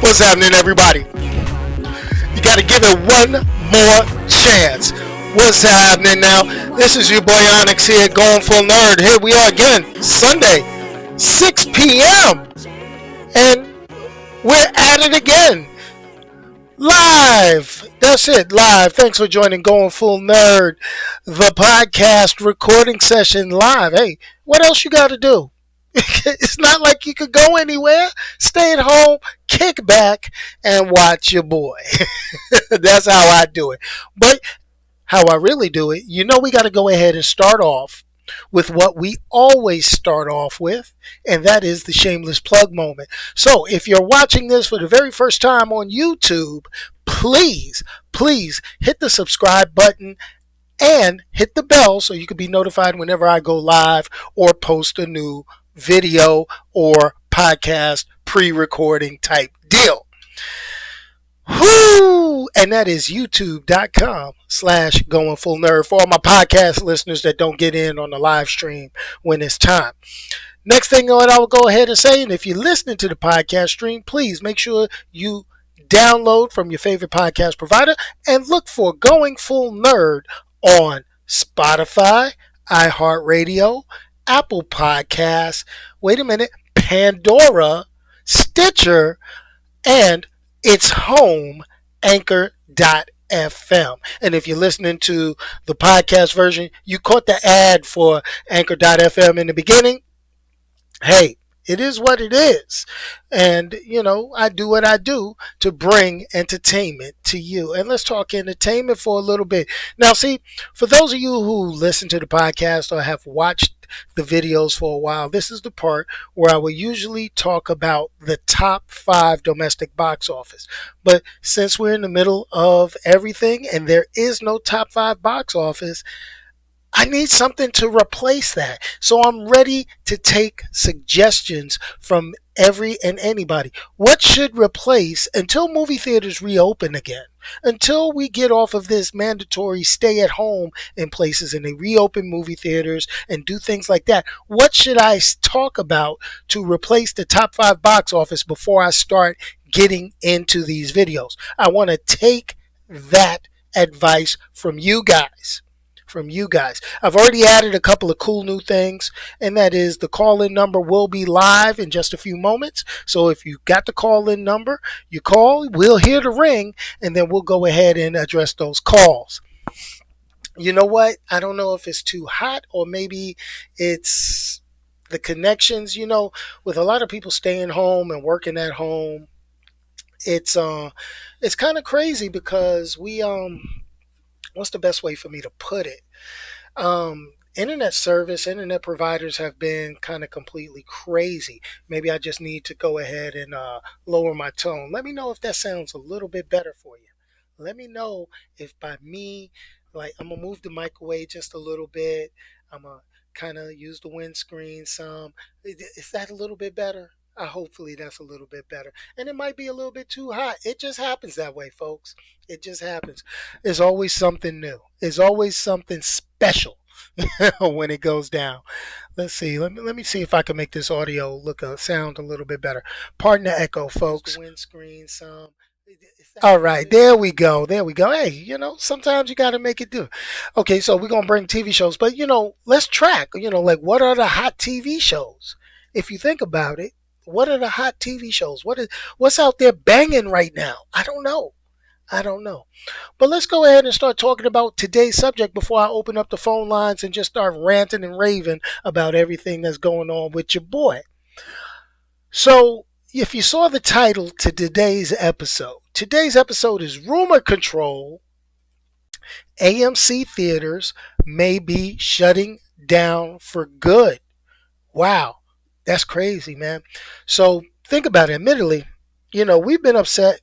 What's happening, everybody? You got to give it one more chance. What's happening now? This is your boy Onyx here, going full nerd. Here we are again, Sunday, 6 p.m. And we're at it again. Live. That's it, live. Thanks for joining Going Full Nerd, the podcast recording session live. Hey, what else you got to do? It's not like you could go anywhere. Stay at home, kick back, and watch your boy. That's how I do it. But how I really do it, we got to go ahead and start off with what we always start off with, and that is the shameless plug moment. So if you're watching this for the very first time on YouTube, please hit the subscribe button and hit the bell so you can be notified whenever I go live or post a new video or podcast pre-recording type deal. Whoo! And that is youtube.com/going full nerd for all my podcast listeners that don't get in on the live stream when it's time. Next thing I will go ahead and say, and if you're listening to the podcast stream, please make sure you download from your favorite podcast provider and look for Going Full Nerd on Spotify, iHeartRadio, Apple Podcasts, Pandora, Stitcher, and its home, Anchor.fm. And if you're listening to the podcast version, you caught the ad for Anchor.fm in the beginning. Hey, it is what it is. And, I do what I do to bring entertainment to you. And let's talk entertainment for a little bit. Now, see, for those of you who listen to the podcast or have watched the videos for a while, this is the part where I will usually talk about the top 5 domestic box office. But since we're in the middle of everything and there is no top 5 box office, I need something to replace that. So I'm ready to take suggestions from every and anybody. What should replace until movie theaters reopen again? Until we get off of this mandatory stay at home in places and they reopen movie theaters and do things like that. What should I talk about to replace the top 5 box office before I start getting into these videos? I want to take that advice from you guys. I've already added a couple of cool new things, and that is the call-in number will be live in just a few moments. So if you got the call-in number, you call, we'll hear the ring, and then we'll go ahead and address those calls. You know what? I don't know if it's too hot or maybe it's the connections, with a lot of people staying home and working at home. It's kind of crazy because what's the best way for me to put it? Internet providers have been kind of completely crazy. Maybe I just need to go ahead and lower my tone. Let me know if that sounds a little bit better for you. Let me know if by me, like I'm going to move the mic away just a little bit. I'm going to kind of use the windscreen some. Is that a little bit better? Hopefully that's a little bit better. And it might be a little bit too hot. It just happens that way, folks. It just happens. There's always something new. There's always something special when it goes down. Let's see. Let me see if I can make this audio sound a little bit better. Pardon the echo, folks. Windscreen some. All right, there we go. Hey, sometimes you got to make it do. Okay, so we're going to bring TV shows. But, let's track, like what are the hot TV shows? If you think about it, what are the hot TV shows? What's out there banging right now? I don't know. But let's go ahead and start talking about today's subject before I open up the phone lines and just start ranting and raving about everything that's going on with your boy. So, if you saw the title to today's episode is Rumor Control. AMC Theaters may be shutting down for good. Wow. That's crazy, man. So think about it. Admittedly, we've been upset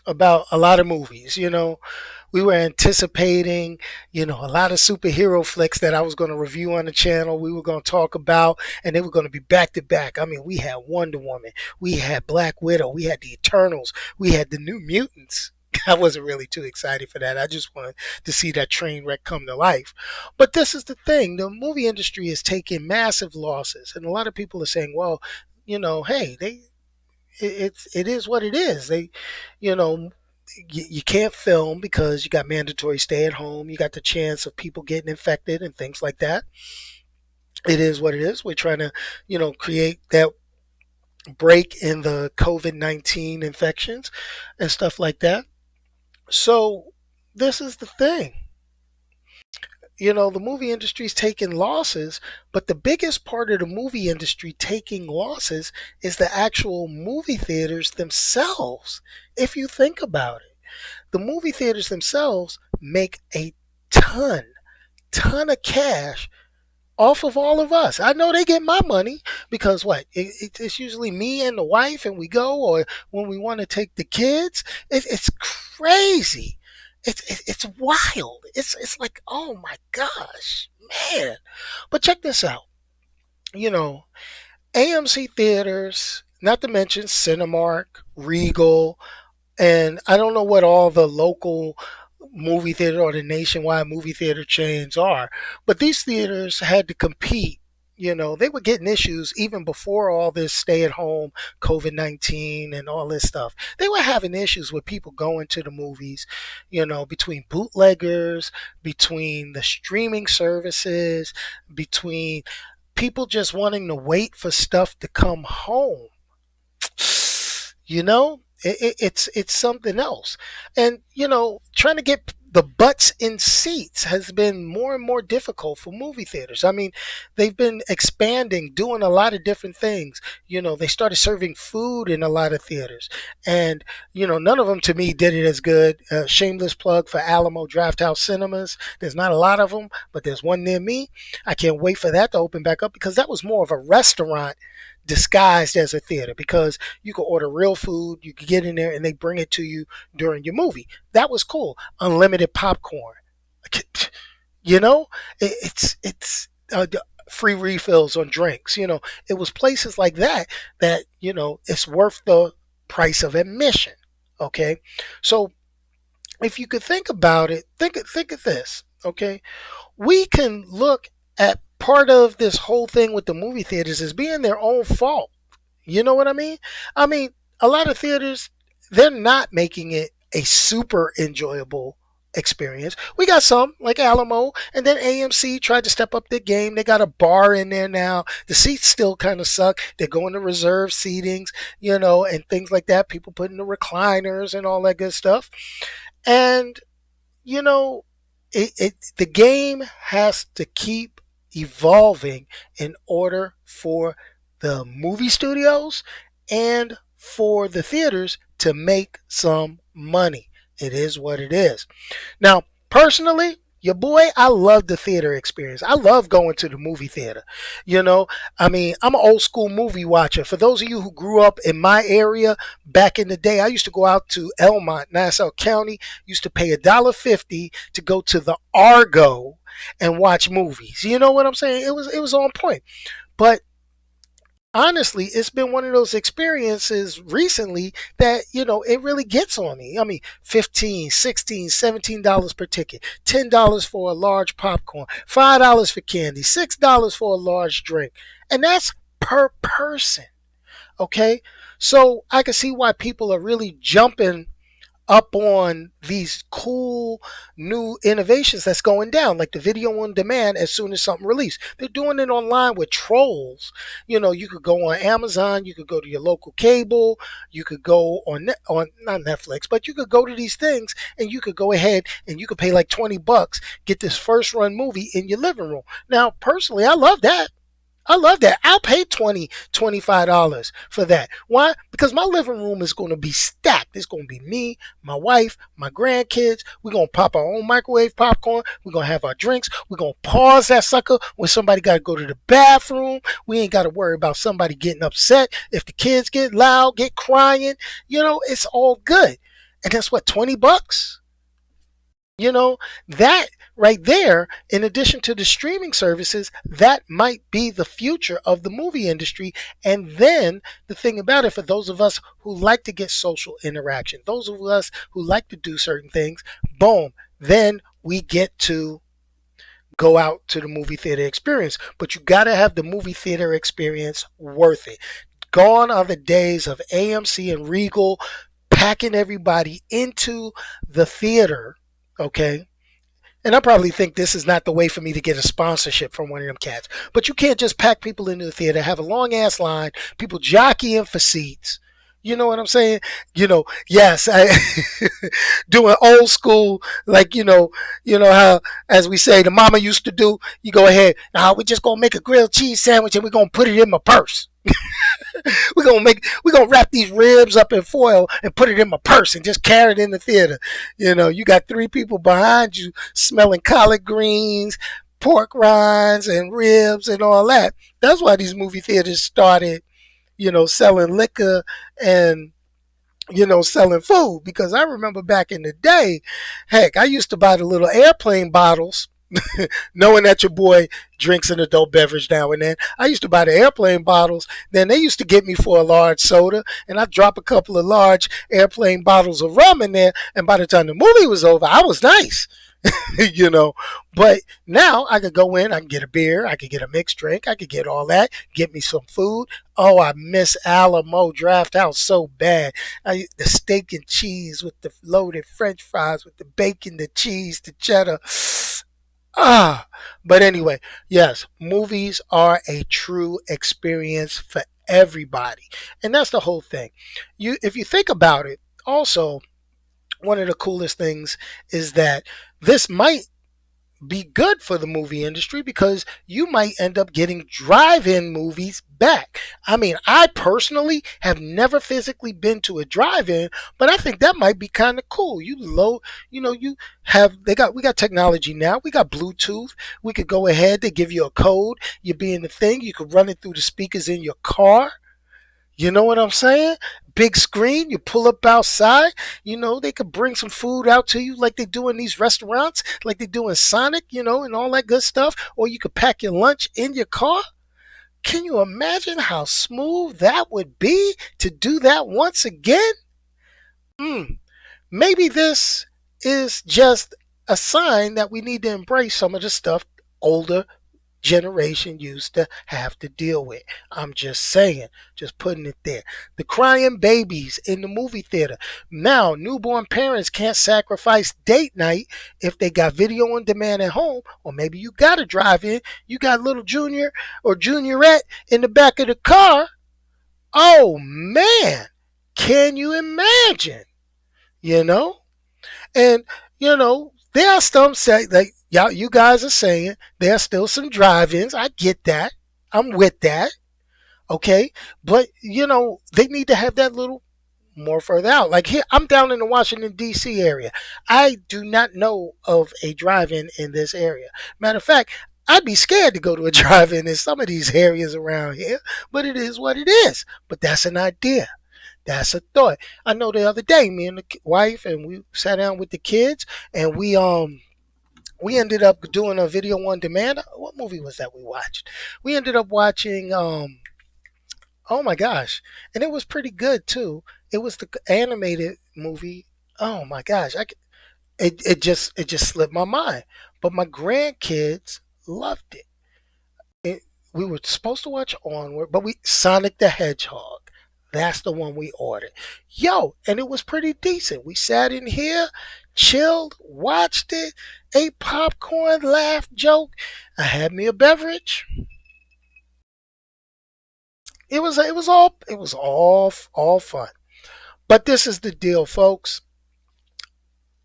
about a lot of movies. We were anticipating, a lot of superhero flicks that I was going to review on the channel. We were going to talk about, and they were going to be back to back. I mean, we had Wonder Woman, we had Black Widow, we had the Eternals, we had the New Mutants. I wasn't really too excited for that. I just wanted to see that train wreck come to life. But this is the thing. The movie industry is taking massive losses. And a lot of people are saying, well, hey, it is what it is. They, you know, you can't film because you got mandatory stay at home. You got the chance of people getting infected and things like that. It is what it is. We're trying to, create that break in the COVID-19 infections and stuff like that. So this is the thing. The movie industry's taking losses, but the biggest part of the movie industry taking losses is the actual movie theaters themselves. If you think about it, the movie theaters themselves make a ton, ton of cash off of all of us. I know they get my money because what? It's usually me and the wife, and we go, or when we want to take the kids. It's crazy. It's wild. It's like, oh my gosh, man. But check this out. You know, AMC Theaters, not to mention Cinemark, Regal, and I don't know what all the local movie theater or the nationwide movie theater chains are, but these theaters had to compete. They were getting issues even before all this stay at home, COVID-19, and all this stuff. They were having issues with people going to the movies, between bootleggers, between the streaming services, between people just wanting to wait for stuff to come home. It's something else. And trying to get the butts in seats has been more and more difficult for movie theaters. I mean, they've been expanding, doing a lot of different things. They started serving food in a lot of theaters, and none of them to me did it as good. Shameless plug for Alamo Drafthouse Cinemas. There's not a lot of them, but there's one near me. I can't wait for that to open back up, because that was more of a restaurant disguised as a theater, because you could order real food, you could get in there and they bring it to you during your movie. That was cool. Unlimited popcorn. You know, it's free refills on drinks. It was places like that that it's worth the price of admission. Okay, so if you could think about it, think of this. Okay, we can look at part of this whole thing with the movie theaters as being their own fault. You know what I mean? I mean, a lot of theaters, they're not making it a super enjoyable experience. We got some like Alamo, and then AMC tried to step up their game. They got a bar in there now. The seats still kind of suck. They're going to reserve seatings, and things like that. People putting the recliners and all that good stuff. And you know, the game has to keep evolving in order for the movie studios and for the theaters to make some money. It is what it is. Now, personally, your boy, I love the theater experience. I love going to the movie theater. I mean, I'm an old school movie watcher. For those of you who grew up in my area back in the day, I used to go out to Elmont, Nassau County, used to pay $1.50 to go to the Argo and watch movies. You know what I'm saying? It was on point. But honestly, it's been one of those experiences recently that, it really gets on me. I mean, 15, 16, $17 per ticket, $10 for a large popcorn, $5 for candy, $6 for a large drink. And that's per person. Okay. So I can see why people are really jumping up on these cool new innovations that's going down, like the video on demand as soon as something released. They're doing it online with trolls. You could go on Amazon, you could go to your local cable, you could go on not Netflix, but you could go to these things and you could go ahead and you could pay like $20, get this first run movie in your living room. Now, personally, I love that. I love that. I'll pay $20, $25 for that. Why? Because my living room is going to be stacked. It's going to be me, my wife, my grandkids. We're going to pop our own microwave popcorn. We're going to have our drinks. We're going to pause that sucker when somebody got to go to the bathroom. We ain't got to worry about somebody getting upset. If the kids get loud, get crying, it's all good. And that's what, $20? That right there, in addition to the streaming services, that might be the future of the movie industry. And then the thing about it, for those of us who like to get social interaction, those of us who like to do certain things, boom, then we get to go out to the movie theater experience. But you got to have the movie theater experience worth it. Gone are the days of AMC and Regal packing everybody into the theater. Okay. And I probably think this is not the way for me to get a sponsorship from one of them cats. But you can't just pack people into the theater, have a long ass line, people jockeying for seats. You know what I'm saying? Yes, I doing old school, like how, as we say, the mama used to do. You go ahead, now we're just gonna make a grilled cheese sandwich and we're gonna put it in my purse. We're gonna wrap these ribs up in foil and put it in my purse and just carry it in the theater. You got three people behind you smelling collard greens, pork rinds, and ribs and all that. That's why these movie theaters started, selling liquor and selling food. Because I remember back in the day, heck, I used to buy the little airplane bottles, knowing that your boy drinks an adult beverage now and then. I used to buy the airplane bottles. Then they used to get me for a large soda, and I'd drop a couple of large airplane bottles of rum in there. And by the time the movie was over, I was nice. you know. But now I could go in, I can get a beer, I could get a mixed drink, I could get all that, get me some food. Oh, I miss Alamo Draft House so bad. The steak and cheese with the loaded French fries with the bacon, the cheese, the cheddar. Ah, but anyway, yes, movies are a true experience for everybody, and that's the whole thing. If you think about it, also one of the coolest things is that this might be good for the movie industry because you might end up getting drive-in movies back. I mean, I personally have never physically been to a drive-in, but I think that might be kind of cool. You have we got technology now. We got Bluetooth. We could go ahead, they give you a code, you be in the thing, you could run it through the speakers in your car. You know what I'm saying? Big screen, you pull up outside, they could bring some food out to you like they do in these restaurants, like they do in Sonic, and all that good stuff. Or you could pack your lunch in your car. Can you imagine how smooth that would be to do that once again? Maybe this is just a sign that we need to embrace some of the stuff older generation used to have to deal with. I'm just saying, just putting it there. The crying babies in the movie theater. Now, newborn parents can't sacrifice date night if they got video on demand at home, or maybe you got to drive in. You got little junior or juniorette in the back of the car. Oh man, can you imagine? You know? And, there are some say, like y'all, you guys are saying there are still some drive-ins. I get that. I'm with that. Okay. But, they need to have that little more further out. Like here, I'm down in the Washington, D.C. area. I do not know of a drive-in in this area. Matter of fact, I'd be scared to go to a drive-in in some of these areas around here, but it is what it is. But that's an idea. That's a thought. I know the other day, me and the wife, and we sat down with the kids, and we ended up doing a video on demand. What movie was that we watched? We ended up watching. Oh my gosh, and it was pretty good too. It was the animated movie. Oh my gosh, it just slipped my mind. But my grandkids loved it. We were supposed to watch Onward, but we Sonic the Hedgehog. That's the one we ordered. Yo, and it was pretty decent. We sat in here, chilled, watched it, ate popcorn, laughed, joked. I had me a beverage. It was all fun. But this is the deal, folks.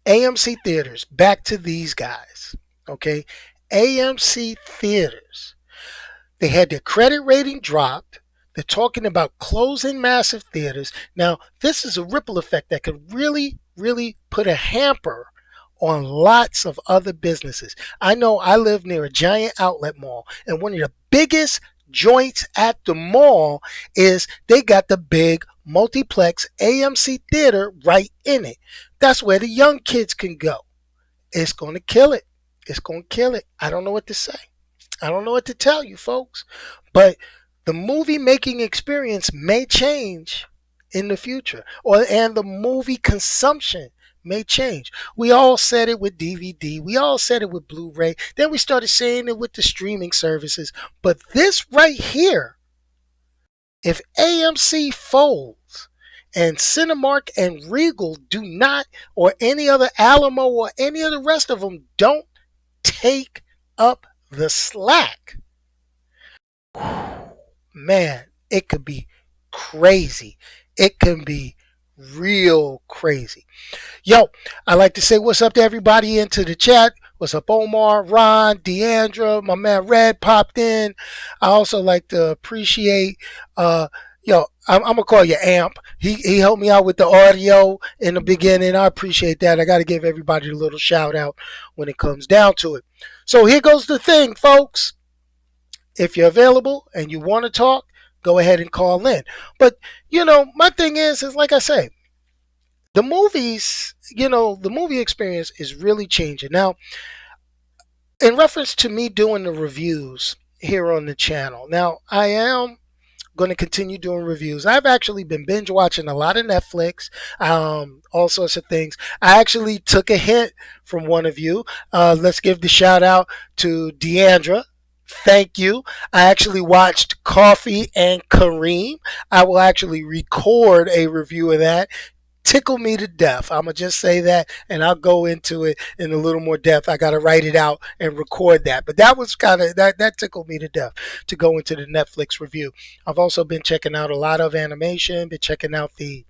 AMC Theaters, back to these guys. Okay? AMC Theaters. They had their credit rating dropped. They're talking about closing massive theaters. Now, this is a ripple effect that could really, really put a hamper on lots of other businesses. I know I live near a giant outlet mall, and one of the biggest joints at the mall is they got the big multiplex AMC theater right in it. That's where the young kids can go. It's going to kill it. It's going to kill it. I don't know what to say. I don't know what to tell you, folks. But the movie making experience may change in the future, and the movie consumption may change. We all said it with DVD. We all said it with Blu-ray. Then we started saying it with the streaming services. But this right here If AMC folds and Cinemark and Regal do not, or any other Alamo or any of the rest of them don't take up the slack, man, it could be crazy. It can be real crazy. Yo, I like to say what's up to everybody into the chat. What's up, Omar, Ron, Deandra, my man Red popped in. I also like to appreciate, yo, I'm gonna call you Amp. He helped me out with the audio in the beginning. I appreciate that. I got to give everybody a little shout out when it comes down to it. So here goes the thing, folks. If you're available and you want to talk, go ahead and call in. But my thing is like I say, the movies, the movie experience is really changing. Now, in reference to me doing the reviews here on the channel, now I am going to continue doing reviews. I've actually been binge watching a lot of Netflix, all sorts of things. I actually took a hint from one of you. Let's give the shout out to Deandra. Thank you. I actually watched Coffee and Kareem. I will actually record a review of that. Tickle me to death. I'm gonna just say that, and I'll go into it in a little more depth. I gotta write it out and record that. But that was kind of that tickled me to death to go into the Netflix review. I've also been checking out a lot of animation. Been checking out the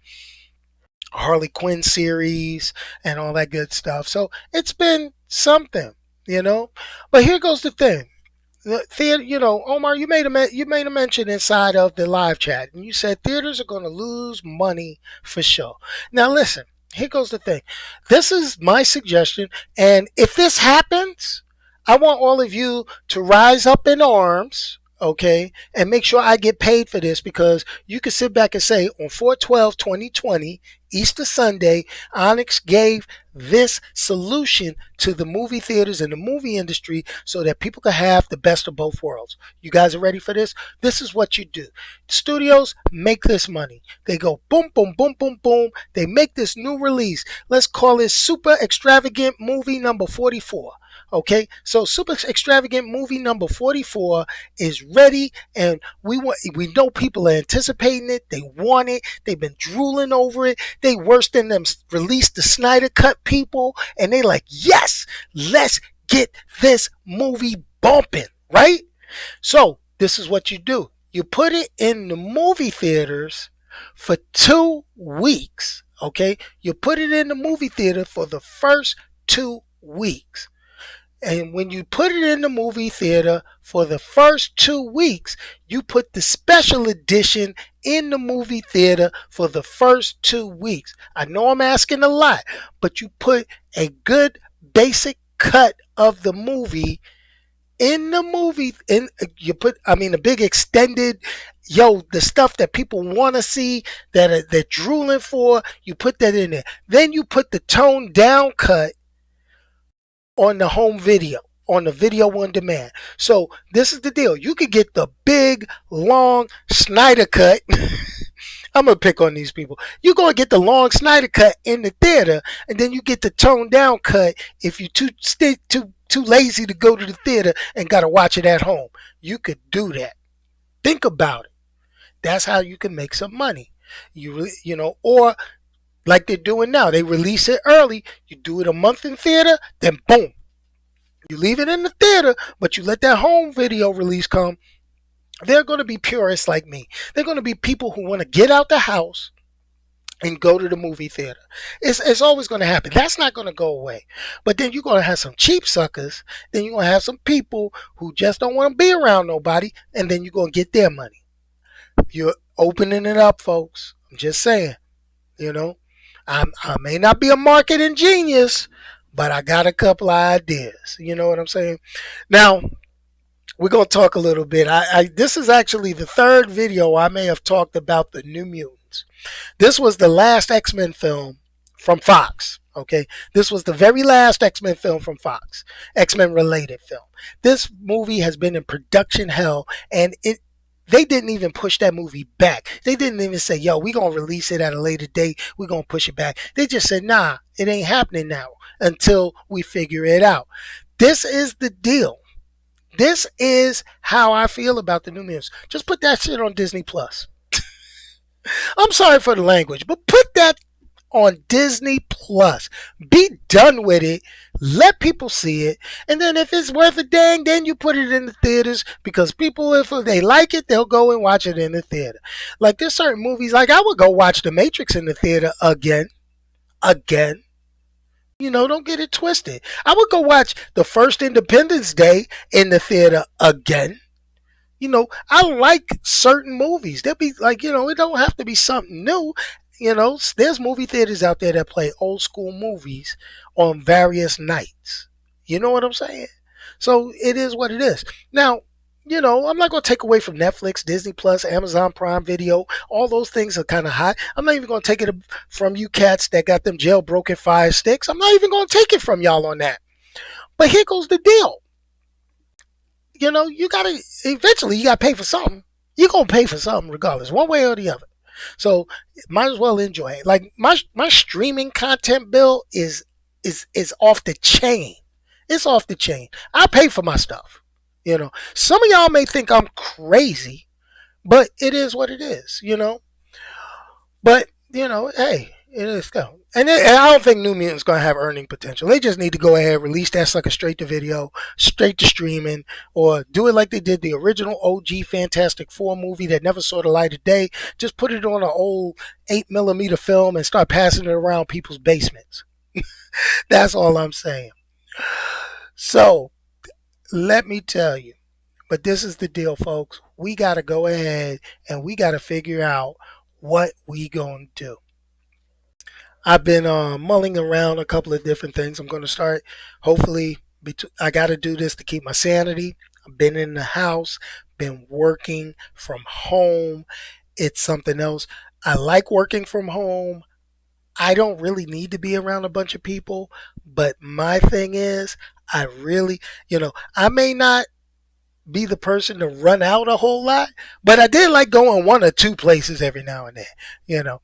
Harley Quinn series and all that good stuff. So it's been something. But here goes the thing. The theater, Omar, you made a mention inside of the live chat, and you said theaters are going to lose money for sure. Now, listen, here goes the thing. This is my suggestion, and if this happens, I want all of you to rise up in arms, okay, and make sure I get paid for this, because you can sit back and say on 4/12/2020, Easter Sunday, Onyx gave this solution to the movie theaters and the movie industry so that people could have the best of both worlds. You guys are ready for this? This is what you do. Studios make this money. They go boom, boom, boom, boom, boom. They make this new release. Let's call it Super Extravagant Movie number 44. Okay, so Super Extravagant Movie number 44 is ready, and we know people are anticipating it. They want it. They've been drooling over it. They worse than them released the Snyder Cut people, and they like, yes, let's get this movie bumping, right? So this is what you do. You put it in the movie theaters for 2 weeks, okay? You put it in the movie theater for the first 2 weeks. And when you put it in the movie theater for the first 2 weeks, you put the special edition in the movie theater for the first 2 weeks. I know I'm asking a lot, but you put a good basic cut of the movie in the movie, and you put, a big extended, the stuff that people want to see, that they're drooling for, you put that in there. Then you put the toned down cut on the home video, on the video on demand. So this is the deal. You could get the big, long Snyder cut. I'm going to pick on these people. You're going to get the long Snyder cut in the theater, and then you get the toned down cut if you're too lazy to go to the theater and got to watch it at home. You could do that. Think about it. That's how you can make some money. Or like they're doing now. They release it early. You do it a month in theater, then boom. You leave it in the theater, but you let that home video release come. They're going to be purists like me. They're going to be people who want to get out the house and go to the movie theater. It's always going to happen. That's not going to go away. But then you're going to have some cheap suckers. Then you're going to have some people who just don't want to be around nobody. And then you're going to get their money. You're opening it up, folks. I'm just saying. I may not be a marketing genius, but I got a couple of ideas. You know what I'm saying? Now, we're going to talk a little bit. This is actually the third video I may have talked about the New Mutants. This was the last X-Men film from Fox. Okay, this was the very last X-Men film from Fox, X-Men related film. This movie has been in production hell, and they didn't even push that movie back. They didn't even say, yo, we're going to release it at a later date. We're going to push it back. They just said, nah, it ain't happening now until we figure it out. This is the deal. This is how I feel about the New Mutants. Just put that shit on Disney Plus. I'm sorry for the language, but put that on Disney Plus. Be done with it. Let people see it, and then if it's worth a dang, then you put it in the theaters because people, if they like it, they'll go and watch it in the theater. Like there's certain movies, like I would go watch The Matrix in the theater again. Don't get it twisted. I would go watch the first Independence Day in the theater again. I like certain movies. They'll be like, it don't have to be something new. There's movie theaters out there that play old school movies on various nights. You know what I'm saying? So it is what it is. Now, I'm not going to take away from Netflix, Disney Plus, Amazon Prime Video. All those things are kind of hot. I'm not even going to take it from you cats that got them jailbroken Fire Sticks. I'm not even going to take it from y'all on that. But here goes the deal. You gotta eventually you gotta pay for something. You're gonna pay for something regardless, one way or the other. So might as well enjoy it. Like my streaming content bill is off the chain. It's off the chain. I pay for my stuff. Some of y'all may think I'm crazy, but it is what it is. But hey, it is go. And I don't think New Mutant's gonna have earning potential. They just need to go ahead and release that sucker straight to video, straight to streaming, or do it like they did the original OG Fantastic Four movie that never saw the light of day. Just put it on an old 8mm film and start passing it around people's basements. That's all I'm saying. So let me tell you. But this is the deal, folks. We gotta go ahead and we gotta figure out what we gonna do. I've been mulling around a couple of different things. I'm going to start, hopefully, I got to do this to keep my sanity. I've been in the house, been working from home. It's something else. I like working from home. I don't really need to be around a bunch of people. But my thing is, I really, I may not be the person to run out a whole lot, but I did like going one or two places every now and then, you know.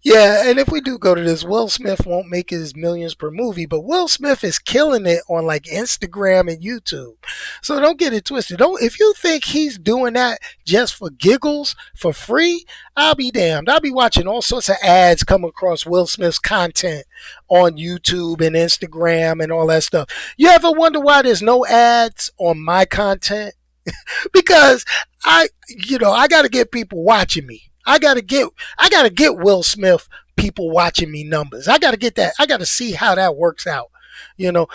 Yeah, and if we do go to this, Will Smith won't make his millions per movie, but Will Smith is killing it on like Instagram and YouTube. So don't get it twisted. Don't if you think he's doing that just for giggles, for free, I'll be damned. I'll be watching all sorts of ads come across Will Smith's content on YouTube and Instagram and all that stuff. You ever wonder why there's no ads on my content? Because I got to get people watching me. I gotta get Will Smith people watching me numbers. I gotta get that. I gotta see how that works out. You know,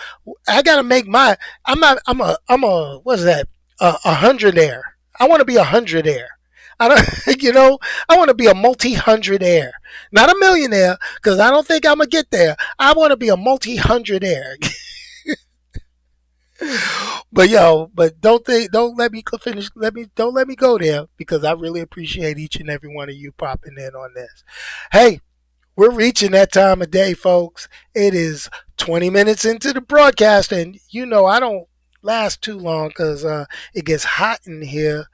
I gotta make my. I'm not. I'm a. What's that? A hundredaire. I want to be a hundredaire. I don't. I want to be a multi-hundredaire, not a millionaire, because I don't think I'm gonna get there. I want to be a multi-hundredaire. But don't let me finish. Don't let me go there because I really appreciate each and every one of you popping in on this. Hey, we're reaching that time of day, folks. It is 20 minutes into the broadcast, and I don't last too long because it gets hot in here,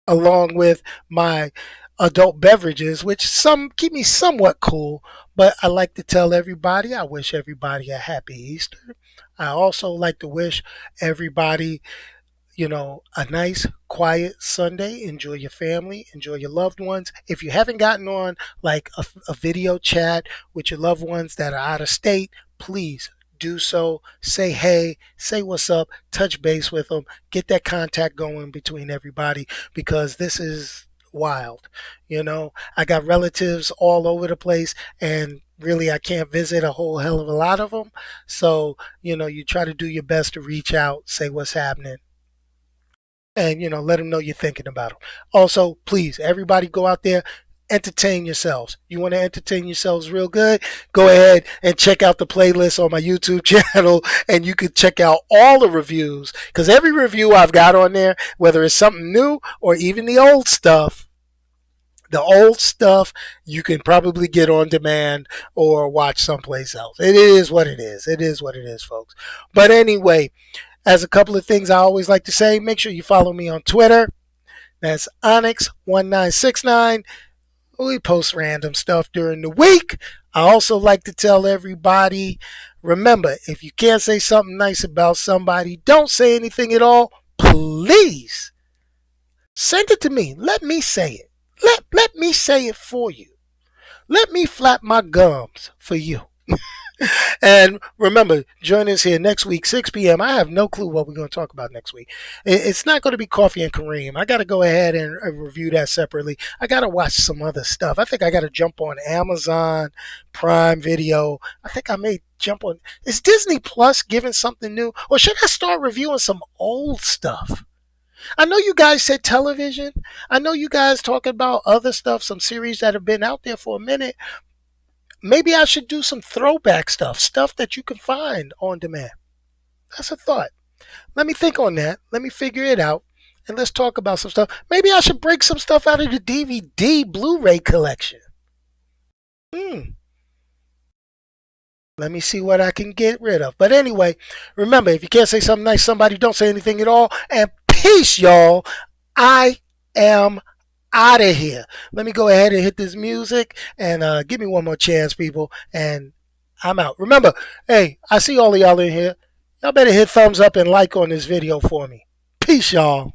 along with my adult beverages, which some keep me somewhat cool. But I like to tell everybody, I wish everybody a happy Easter. I also like to wish everybody, a nice, quiet Sunday. Enjoy your family, enjoy your loved ones. If you haven't gotten on like a video chat with your loved ones that are out of state, please do so. Say hey, say what's up, touch base with them, get that contact going between everybody because this is wild. I got relatives all over the place and really I can't visit a whole hell of a lot of them. So, you try to do your best to reach out, say what's happening, and let them know you're thinking about them. Also, please, everybody go out there, entertain yourselves. You want to entertain yourselves real good? Go ahead and check out the playlist on my YouTube channel, and you can check out all the reviews because every review I've got on there, whether it's something new or even the old stuff you can probably get on demand or watch someplace else. It is what it is. It is what it is, folks. But anyway, as a couple of things I always like to say, make sure you follow me on Twitter. That's Onyx1969. We post random stuff during the week. I also like to tell everybody, remember, if you can't say something nice about somebody, don't say anything at all. Please send it to me. Let me say it. Let me say it for you. Let me flap my gums for you. And remember, join us here next week, 6 p.m. I have no clue what we're going to talk about next week. It's not going to be Coffee and Kareem. I got to go ahead and review that separately. I got to watch some other stuff. I think I got to jump on Amazon Prime Video. I think I may jump on. Is Disney Plus giving something new? Or should I start reviewing some old stuff? I know you guys said television. I know you guys talking about other stuff, some series that have been out there for a minute. Maybe I should do some throwback stuff, stuff that you can find on demand. That's a thought. Let me think on that. Let me figure it out. And let's talk about some stuff. Maybe I should break some stuff out of the DVD Blu ray collection. Hmm. Let me see what I can get rid of. But anyway, remember, if you can't say something nice to somebody, don't say anything at all. And peace, y'all. I am out of here. Let me go ahead and hit this music and give me one more chance, people. And I'm out. Remember, hey, I see all of y'all in here. Y'all better hit thumbs up and like on this video for me. Peace, y'all.